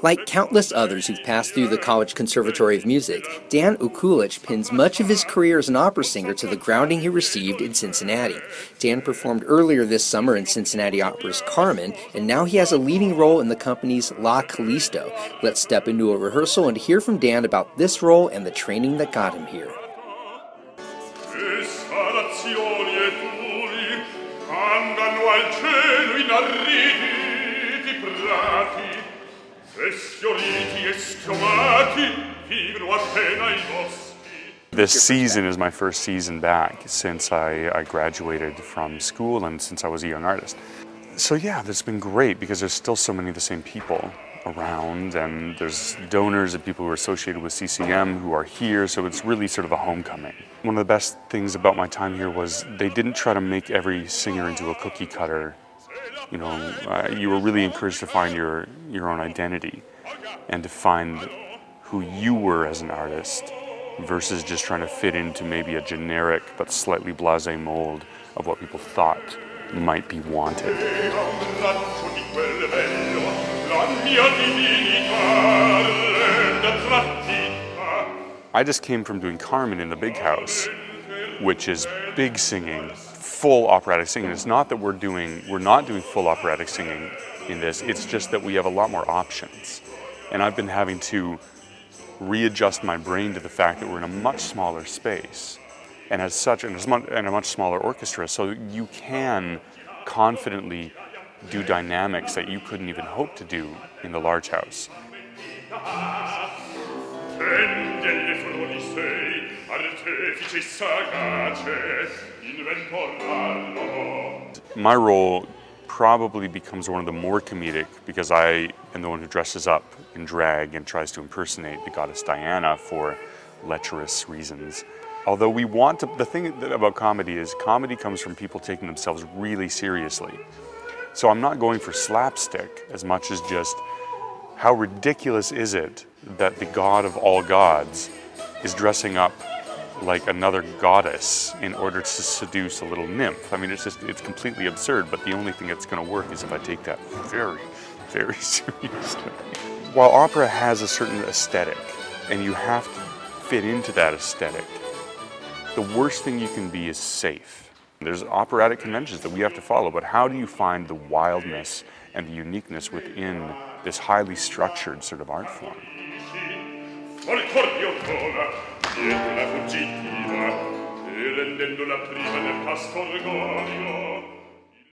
Like countless others who've passed through the College Conservatory of Music, Dan Okulitch pins much of his career as an opera singer to the grounding he received in Cincinnati. Dan performed earlier this summer in Cincinnati Opera's Carmen, and now he has a leading role in the company's Calisto. Let's step into a rehearsal and hear from Dan about this role and the training that got him here. This season is my first season back since I graduated from school and since I was a young artist. So yeah, that's been great because there's still so many of the same people around, and there's donors and people who are associated with CCM who are here, so it's really sort of a homecoming. One of the best things about my time here was they didn't try to make every singer into a cookie cutter. You know, you were really encouraged to find your own identity and to find who you were as an artist versus just trying to fit into maybe a generic but slightly blasé mold of what people thought might be wanted. I just came from doing Carmen in the big house, which is big singing, full operatic singing. It's not that we're not doing full operatic singing in this, it's just that we have a lot more options. And I've been having to readjust my brain to the fact that we're in a much smaller space, and as such, and a much smaller orchestra, so you can confidently do dynamics that you couldn't even hope to do in the large house. My role probably becomes one of the more comedic because I am the one who dresses up in drag and tries to impersonate the goddess Diana for lecherous reasons. Although we want to, the thing about comedy is comedy comes from people taking themselves really seriously. So I'm not going for slapstick as much as just how ridiculous is it that the god of all gods is dressing up like another goddess in order to seduce a little nymph. I mean, it's completely absurd, but the only thing that's going to work is if I take that very, very seriously. While opera has a certain aesthetic, and you have to fit into that aesthetic, the worst thing you can be is safe. There's operatic conventions that we have to follow, but how do you find the wildness and the uniqueness within this highly structured sort of art form? E rendendo la prima nel castor Gorgonio